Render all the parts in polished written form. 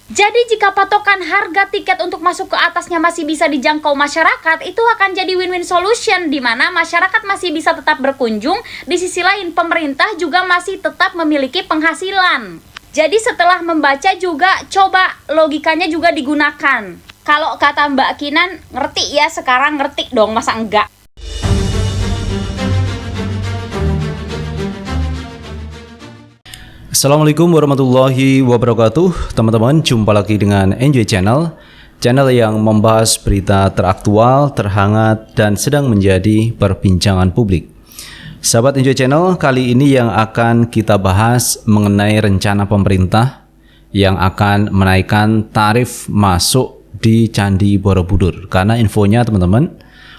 Jadi jika patokan harga tiket untuk masuk ke atasnya masih bisa dijangkau masyarakat, itu akan jadi win-win solution di mana masyarakat masih bisa tetap berkunjung, di sisi lain pemerintah juga masih tetap memiliki penghasilan. Jadi setelah membaca juga coba logikanya juga digunakan. Kalau kata Mbak Kinan, ngerti ya sekarang, ngerti dong, masa enggak? Assalamualaikum warahmatullahi wabarakatuh. Teman-teman, jumpa lagi dengan Enjoy Channel, channel yang membahas berita teraktual, terhangat, dan sedang menjadi perbincangan publik. Sahabat Enjoy Channel, kali ini yang akan kita bahas mengenai rencana pemerintah yang akan menaikkan tarif masuk di Candi Borobudur. Karena infonya teman-teman,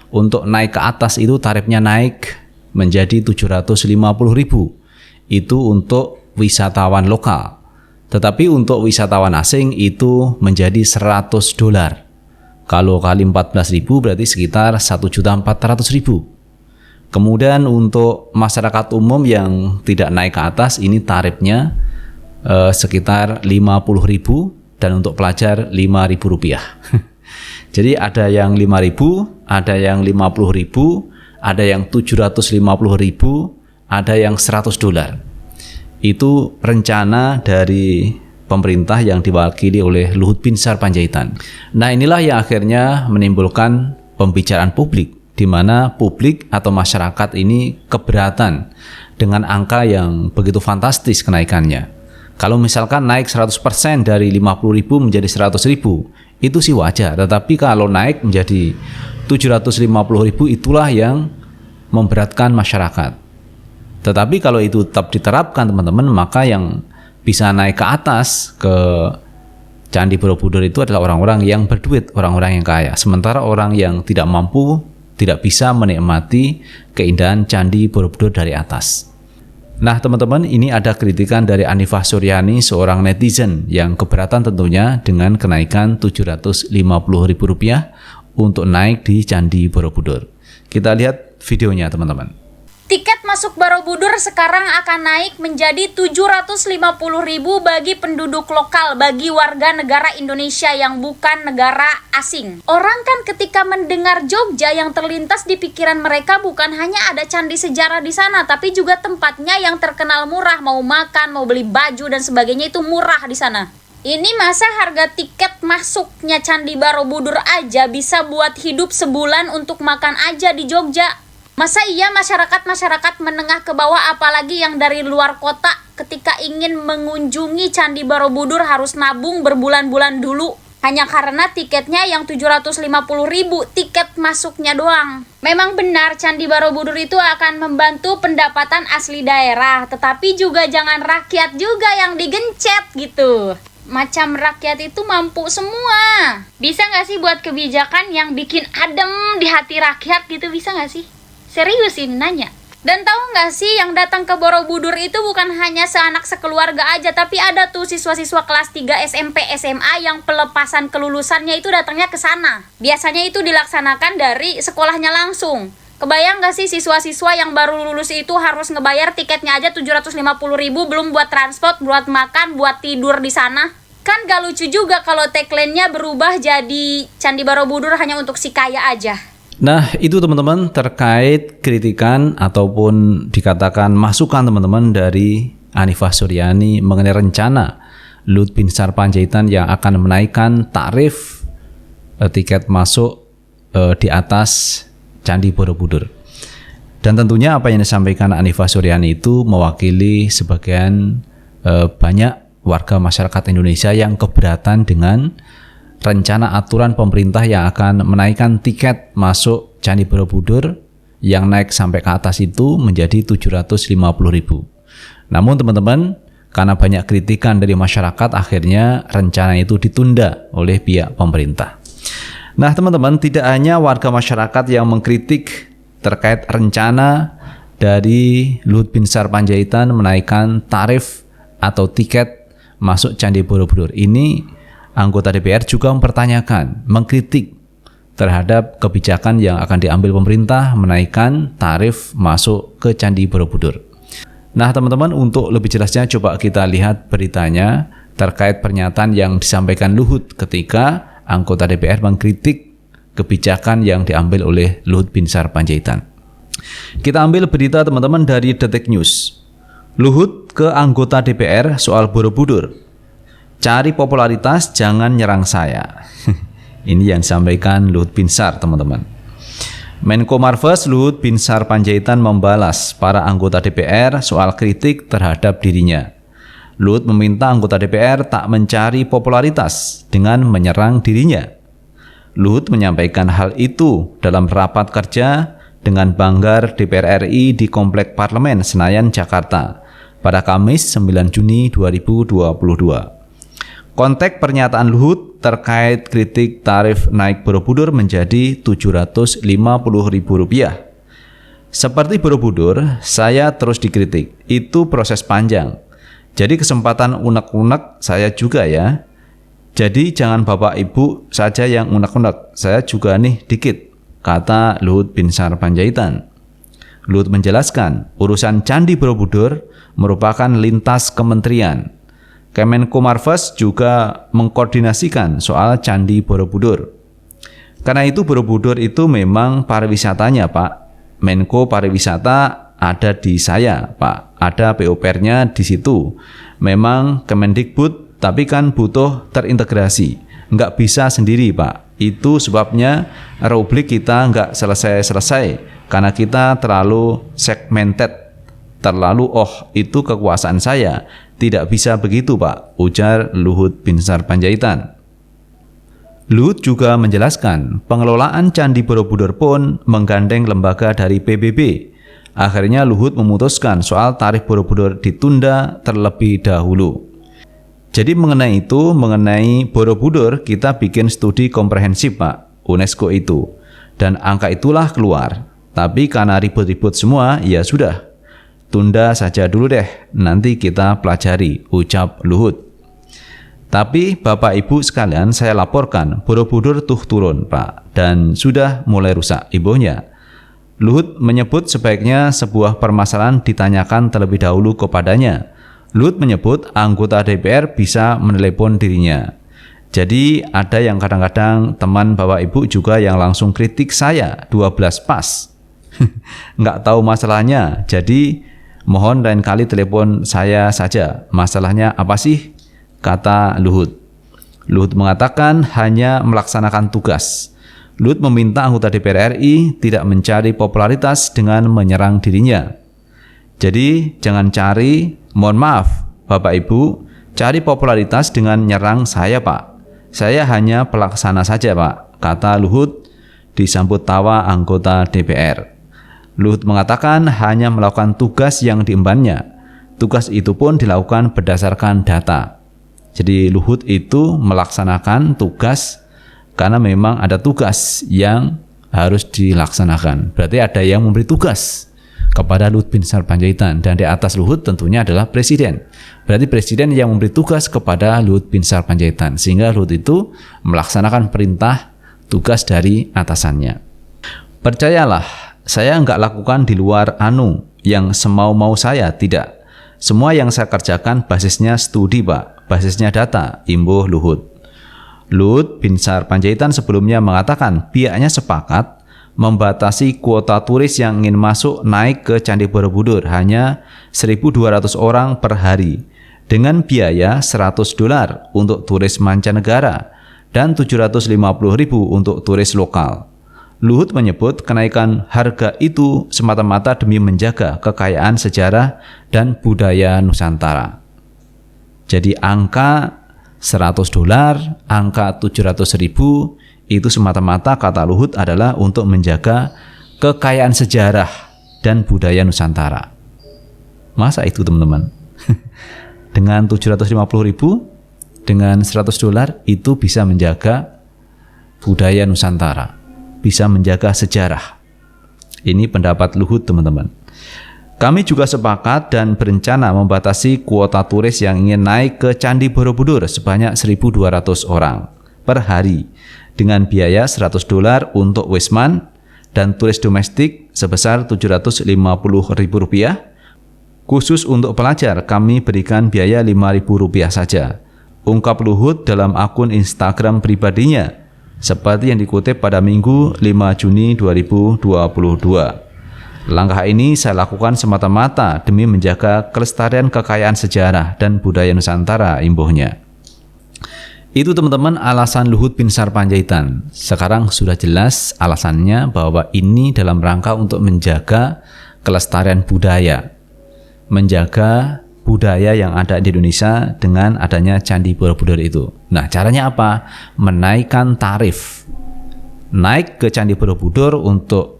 untuk naik ke atas itu tarifnya naik menjadi 750.000. Itu untuk wisatawan lokal, tetapi untuk wisatawan asing itu menjadi $100. Kalau kali 14.000 berarti sekitar 1.400.000. Kemudian untuk masyarakat umum yang tidak naik ke atas ini tarifnya sekitar 50.000 dan untuk pelajar Rp5.000. Jadi ada yang 5.000, ada yang 50.000, ada yang 750.000, ada yang $100. Itu rencana dari pemerintah yang diwakili oleh Luhut Binsar Panjaitan. Nah, inilah yang akhirnya menimbulkan pembicaraan publik, di mana publik atau masyarakat ini keberatan dengan angka yang begitu fantastis kenaikannya. Kalau misalkan naik 100% dari 50.000 menjadi 100.000, itu sih wajar. Tetapi kalau naik menjadi 750.000, itulah yang memberatkan masyarakat. Tetapi kalau itu tetap diterapkan teman-teman, maka yang bisa naik ke atas ke Candi Borobudur itu adalah orang-orang yang berduit, orang-orang yang kaya. Sementara orang yang tidak mampu tidak bisa menikmati keindahan Candi Borobudur dari atas. Nah teman-teman, ini ada kritikan dari Anifah Suryani, seorang netizen yang keberatan tentunya dengan kenaikan Rp750.000 untuk naik di Candi Borobudur. Kita lihat videonya teman-teman. Tiket masuk Borobudur sekarang akan naik menjadi 750.000 bagi penduduk lokal, bagi warga negara Indonesia yang bukan negara asing. Orang kan ketika mendengar Jogja, yang terlintas di pikiran mereka bukan hanya ada candi sejarah di sana, tapi juga tempatnya yang terkenal murah, mau makan, mau beli baju dan sebagainya itu murah di sana. Ini masa harga tiket masuknya Candi Borobudur aja bisa buat hidup sebulan untuk makan aja di Jogja. Masa iya masyarakat menengah ke bawah, apalagi yang dari luar kota, ketika ingin mengunjungi Candi Borobudur harus nabung berbulan-bulan dulu hanya karena tiketnya yang 750.000 tiket masuknya doang. Memang benar Candi Borobudur itu akan membantu pendapatan asli daerah, tetapi juga jangan rakyat juga yang digencet gitu. Macam rakyat itu mampu semua. Bisa gak sih buat kebijakan yang bikin adem di hati rakyat gitu, bisa gak sih? Serius ini nanya. Dan tahu nggak sih yang datang ke Borobudur itu bukan hanya seanak sekeluarga aja, tapi ada tuh siswa-siswa kelas 3 SMP SMA yang pelepasan kelulusannya itu datangnya ke sana. Biasanya itu dilaksanakan dari sekolahnya langsung. Kebayang nggak sih siswa-siswa yang baru lulus itu harus ngebayar tiketnya aja 750.000, belum buat transport, buat makan, buat tidur di sana. Kan gak lucu juga kalau tagline-nya berubah jadi Candi Borobudur hanya untuk si kaya aja. Nah itu teman-teman terkait kritikan ataupun dikatakan masukan teman-teman dari Anifah Suryani mengenai rencana Luhut Binsar Panjaitan yang akan menaikkan tarif tiket masuk di atas Candi Borobudur. Dan tentunya apa yang disampaikan Anifah Suryani itu mewakili sebagian banyak warga masyarakat Indonesia yang keberatan dengan rencana aturan pemerintah yang akan menaikkan tiket masuk Candi Borobudur yang naik sampai ke atas itu menjadi 750.000. Namun teman-teman, karena banyak kritikan dari masyarakat, akhirnya rencana itu ditunda oleh pihak pemerintah. Nah teman-teman, tidak hanya warga masyarakat yang mengkritik terkait rencana dari Luhut Binsar Panjaitan menaikkan tarif atau tiket masuk Candi Borobudur. Ini anggota DPR juga mempertanyakan, mengkritik terhadap kebijakan yang akan diambil pemerintah menaikkan tarif masuk ke Candi Borobudur. Nah teman-teman, untuk lebih jelasnya coba kita lihat beritanya terkait pernyataan yang disampaikan Luhut ketika anggota DPR mengkritik kebijakan yang diambil oleh Luhut Binsar Panjaitan. Kita ambil berita teman-teman dari Detik News. Luhut ke anggota DPR soal Borobudur. Cari popularitas, jangan nyerang saya. Ini yang disampaikan Luhut Binsar, teman-teman. Menko Marves Luhut Binsar Panjaitan membalas para anggota DPR soal kritik terhadap dirinya. Luhut meminta anggota DPR tak mencari popularitas dengan menyerang dirinya. Luhut menyampaikan hal itu dalam rapat kerja dengan Banggar DPR RI di Komplek Parlemen Senayan, Jakarta pada Kamis 9 Juni 2022. Konteks pernyataan Luhut terkait kritik tarif naik Borobudur menjadi Rp750.000. Seperti Borobudur, saya terus dikritik. Itu proses panjang. Jadi kesempatan unek-unek saya juga ya. Jadi jangan Bapak Ibu saja yang unek-unek, saya juga nih dikit, kata Luhut Binsar Panjaitan. Luhut menjelaskan, urusan Candi Borobudur merupakan lintas kementerian. Kemenko Marves juga mengkoordinasikan soal Candi Borobudur. Karena itu Borobudur itu memang pariwisatanya, Pak. Menko Pariwisata ada di saya, Pak. Ada PUPR-nya di situ. Memang Kemendikbud, tapi kan butuh terintegrasi. Nggak bisa sendiri, Pak. Itu sebabnya Republik kita nggak selesai-selesai. Karena kita terlalu segmented. Terlalu, itu kekuasaan saya. Tidak bisa begitu, Pak, ujar Luhut Binsar Panjaitan. Luhut juga menjelaskan, pengelolaan Candi Borobudur pun menggandeng lembaga dari PBB. Akhirnya Luhut memutuskan soal tarif Borobudur ditunda terlebih dahulu. Jadi mengenai Borobudur kita bikin studi komprehensif, Pak, UNESCO itu. Dan angka itulah keluar. Tapi karena ribut-ribut semua, ya sudah. Tunda saja dulu deh, nanti kita pelajari, ucap Luhut. Tapi Bapak Ibu sekalian, saya laporkan, Borobudur tuh turun, Pak, dan sudah mulai rusak ibunya. Luhut menyebut sebaiknya sebuah permasalahan ditanyakan terlebih dahulu kepadanya. Luhut menyebut anggota DPR bisa menelepon dirinya. Jadi ada yang kadang-kadang teman Bapak Ibu juga yang langsung kritik saya 12 pas. Nggak tahu masalahnya, jadi mohon lain kali telepon saya saja. Masalahnya apa sih? Kata Luhut. Luhut mengatakan hanya melaksanakan tugas. Luhut meminta anggota DPR RI tidak mencari popularitas dengan menyerang dirinya. Jadi jangan cari, mohon maaf Bapak Ibu, cari popularitas dengan nyerang saya, Pak. Saya hanya pelaksana saja, Pak, kata Luhut disambut tawa anggota DPR. Luhut mengatakan hanya melakukan tugas yang diembannya. Tugas itu pun dilakukan berdasarkan data. Jadi Luhut itu melaksanakan tugas karena memang ada tugas yang harus dilaksanakan. Berarti ada yang memberi tugas kepada Luhut Binsar Panjaitan, dan di atas Luhut tentunya adalah Presiden. Berarti Presiden yang memberi tugas kepada Luhut Binsar Panjaitan, sehingga Luhut itu melaksanakan perintah tugas dari atasannya. Percayalah, saya nggak lakukan di luar yang semau-mau saya, tidak. Semua yang saya kerjakan basisnya studi, Pak, basisnya data, imbuh Luhut. Luhut Binsar Panjaitan sebelumnya mengatakan pihaknya sepakat membatasi kuota turis yang ingin masuk naik ke Candi Borobudur hanya 1.200 orang per hari dengan biaya $100 untuk turis mancanegara dan $750.000 untuk turis lokal. Luhut menyebut kenaikan harga itu semata-mata demi menjaga kekayaan sejarah dan budaya Nusantara. Jadi angka $100, angka $700.000 itu semata-mata kata Luhut adalah untuk menjaga kekayaan sejarah dan budaya Nusantara. Masa itu teman-teman? Dengan $750.000, dengan $100 itu bisa menjaga budaya Nusantara, bisa menjaga sejarah. Ini pendapat Luhut, teman-teman. Kami juga sepakat dan berencana membatasi kuota turis yang ingin naik ke Candi Borobudur sebanyak 1.200 orang per hari dengan biaya $100 untuk Wisman dan turis domestik sebesar $750.000. Khusus untuk pelajar kami berikan biaya $5.000 saja. ungkap Luhut dalam akun Instagram pribadinya, seperti yang dikutip pada Minggu 5 Juni 2022. Langkah ini saya lakukan semata-mata demi menjaga kelestarian kekayaan sejarah dan budaya Nusantara, imbuhnya. Itu teman-teman alasan Luhut Binsar Panjaitan. Sekarang sudah jelas alasannya bahwa ini dalam rangka untuk menjaga kelestarian budaya. Menjaga budaya yang ada di Indonesia dengan adanya Candi Borobudur itu. Nah, caranya apa? Menaikkan tarif. Naik ke Candi Borobudur untuk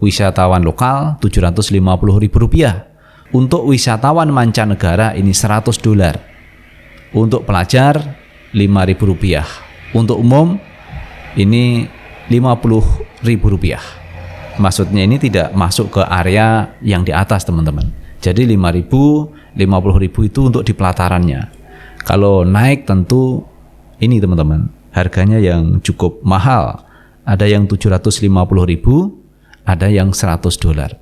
wisatawan lokal Rp750.000. Untuk wisatawan mancanegara ini $100. Untuk pelajar Rp5.000. Untuk umum ini Rp50.000. Maksudnya ini tidak masuk ke area yang di atas, teman-teman. Jadi 5.000, 50.000 itu untuk di pelatarannya. Kalau naik tentu ini, teman-teman, harganya yang cukup mahal. Ada yang 750.000, ada yang $100.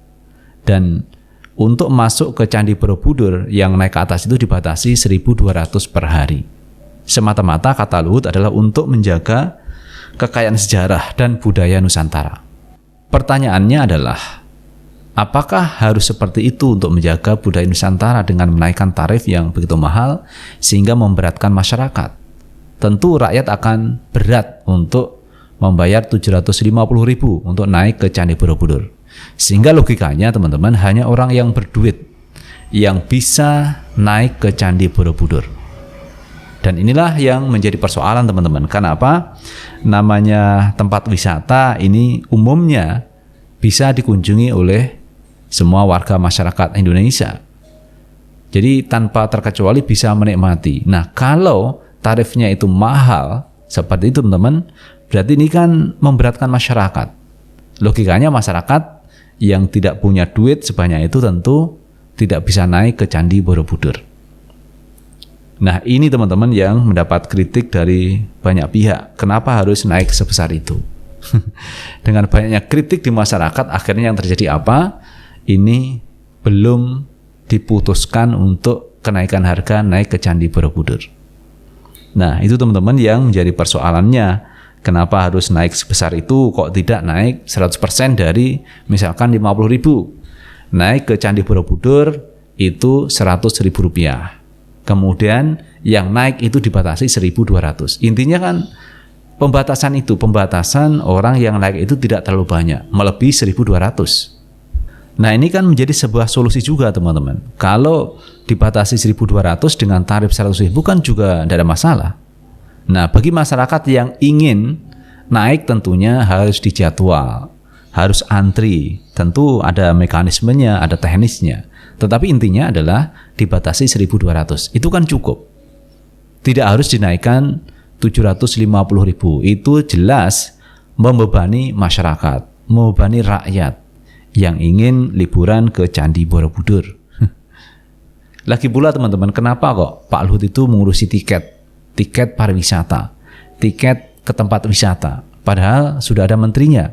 Dan untuk masuk ke Candi Borobudur yang naik ke atas itu dibatasi 1.200 per hari. Semata-mata kata Luhut adalah untuk menjaga kekayaan sejarah dan budaya Nusantara. Pertanyaannya adalah, apakah harus seperti itu untuk menjaga budaya Nusantara dengan menaikkan tarif yang begitu mahal sehingga memberatkan masyarakat? Tentu rakyat akan berat untuk membayar 750.000 untuk naik ke Candi Borobudur. Sehingga logikanya, teman-teman, hanya orang yang berduit yang bisa naik ke Candi Borobudur. Dan inilah yang menjadi persoalan, teman-teman. Karena apa? Namanya tempat wisata ini umumnya bisa dikunjungi oleh semua warga masyarakat Indonesia. Jadi tanpa terkecuali bisa menikmati. Nah, kalau tarifnya itu mahal seperti itu, teman-teman, berarti ini kan memberatkan masyarakat. Logikanya masyarakat yang tidak punya duit sebanyak itu tentu tidak bisa naik ke Candi Borobudur. Nah, ini teman-teman yang mendapat kritik dari banyak pihak. Kenapa harus naik sebesar itu? Dengan banyaknya kritik di masyarakat, akhirnya yang terjadi apa? Ini belum diputuskan untuk kenaikan harga naik ke Candi Borobudur. Nah, itu teman-teman yang menjadi persoalannya. Kenapa harus naik sebesar itu? Kok tidak naik 100% dari misalkan 50.000? Naik ke Candi Borobudur itu Rp100.000. Kemudian yang naik itu dibatasi 1.200. Intinya kan pembatasan itu, pembatasan orang yang naik itu tidak terlalu banyak, melebihi 1.200. Nah, ini kan menjadi sebuah solusi juga, teman-teman. Kalau dibatasi 1.200 dengan tarif 100.000 kan juga tidak ada masalah. Nah, bagi masyarakat yang ingin naik tentunya harus dijadwal, harus antri. Tentu ada mekanismenya, ada teknisnya. Tetapi intinya adalah dibatasi 1.200. Itu kan cukup. Tidak harus dinaikkan 750.000. Itu jelas membebani masyarakat, membebani rakyat yang ingin liburan ke Candi Borobudur. Lagi pula, teman-teman, kenapa kok Pak Luhut itu mengurusi tiket pariwisata, tiket ke tempat wisata, padahal sudah ada menterinya,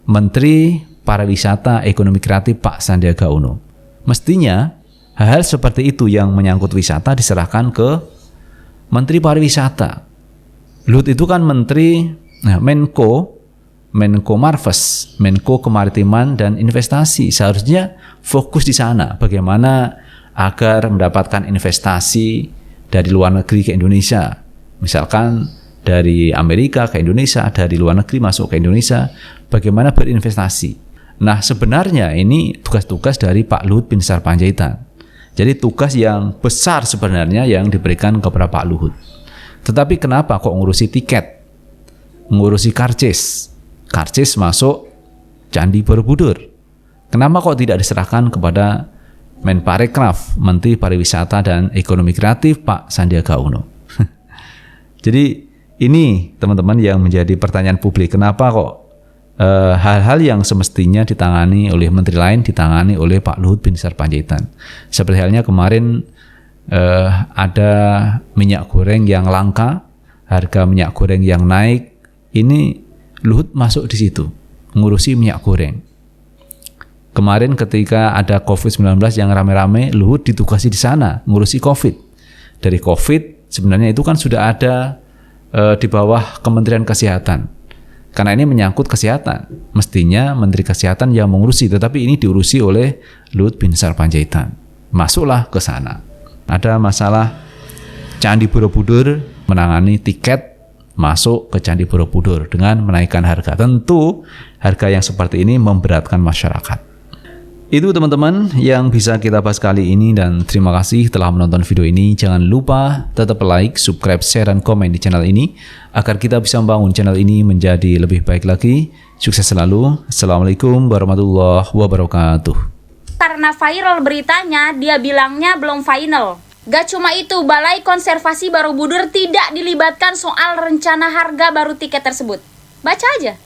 Menteri Pariwisata Ekonomi Kreatif Pak Sandiaga Uno. Mestinya hal-hal seperti itu yang menyangkut wisata diserahkan ke Menteri Pariwisata. Luhut itu kan Menteri Menko Marves, Menko Kemaritiman dan Investasi. Seharusnya fokus di sana, bagaimana agar mendapatkan investasi dari luar negeri ke Indonesia. Misalkan dari Amerika ke Indonesia, dari luar negeri masuk ke Indonesia, bagaimana berinvestasi. Nah, sebenarnya ini tugas-tugas dari Pak Luhut Binsar Panjaitan. Jadi tugas yang besar sebenarnya yang diberikan kepada Pak Luhut. Tetapi kenapa kok ngurusi tiket, ngurusi karcis masuk Candi Borobudur? Kenapa kok tidak diserahkan kepada Menparekraf, Menteri Pariwisata dan Ekonomi Kreatif Pak Sandiaga Uno? Jadi ini, teman-teman, yang menjadi pertanyaan publik. Kenapa kok hal-hal yang semestinya ditangani oleh menteri lain ditangani oleh Pak Luhut Binsar Panjaitan? Seperti halnya kemarin ada minyak goreng yang langka, harga minyak goreng yang naik. Ini Luhut masuk di situ, ngurusi minyak goreng. Kemarin ketika ada COVID-19 yang rame-rame, Luhut ditugasi di sana ngurusi COVID. Dari COVID Sebenarnya itu kan sudah ada di bawah Kementerian Kesehatan. Karena ini menyangkut kesehatan. Mestinya Menteri Kesehatan yang mengurusi, tetapi ini diurusi oleh Luhut Binsar Panjaitan. Masuklah ke sana. Ada masalah Candi Borobudur, menangani tiket masuk ke Candi Borobudur dengan menaikkan harga. Tentu harga yang seperti ini memberatkan masyarakat. Itu teman-teman yang bisa kita bahas kali ini, dan terima kasih telah menonton video ini. Jangan lupa tetap like, subscribe, share, dan komen di channel ini agar kita bisa membangun channel ini menjadi lebih baik lagi. Sukses selalu. Assalamualaikum warahmatullahi wabarakatuh. Karena viral beritanya, dia bilangnya belum final. Gak cuma itu, Balai Konservasi Borobudur tidak dilibatkan soal rencana harga baru tiket tersebut. Baca aja.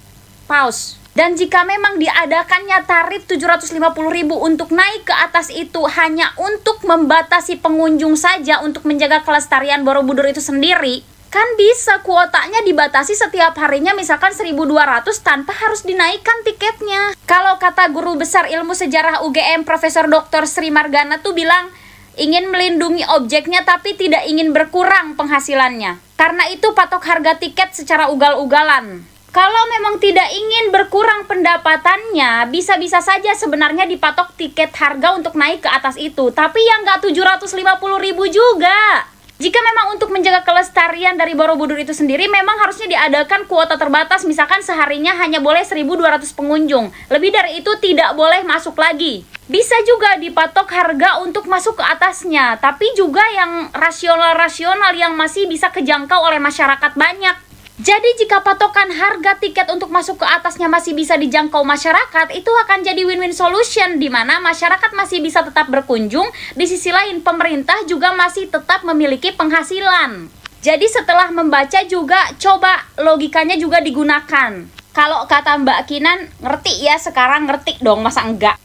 Pause. Dan jika memang diadakannya tarif 750.000 untuk naik ke atas itu hanya untuk membatasi pengunjung saja untuk menjaga kelestarian Borobudur itu sendiri, kan bisa kuotanya dibatasi setiap harinya misalkan 1.200 tanpa harus dinaikkan tiketnya. Kalau kata guru besar ilmu sejarah UGM Profesor Dr. Sri Margana tuh bilang, ingin melindungi objeknya tapi tidak ingin berkurang penghasilannya. Karena itu patok harga tiket secara ugal-ugalan. Kalau memang tidak ingin berkurang pendapatannya, bisa-bisa saja sebenarnya dipatok tiket harga untuk naik ke atas itu. Tapi ya nggak 750.000 juga. Jika memang untuk menjaga kelestarian dari Borobudur itu sendiri, memang harusnya diadakan kuota terbatas. Misalkan seharinya hanya boleh 1.200 pengunjung. Lebih dari itu tidak boleh masuk lagi. Bisa juga dipatok harga untuk masuk ke atasnya. Tapi juga yang rasional-rasional yang masih bisa kejangkau oleh masyarakat banyak. Jadi jika patokan harga tiket untuk masuk ke atasnya masih bisa dijangkau masyarakat, itu akan jadi win-win solution di mana masyarakat masih bisa tetap berkunjung, di sisi lain pemerintah juga masih tetap memiliki penghasilan. Jadi setelah membaca juga coba logikanya juga digunakan. Kalau kata Mbak Kinan, ngerti ya sekarang, ngerti dong, masa enggak?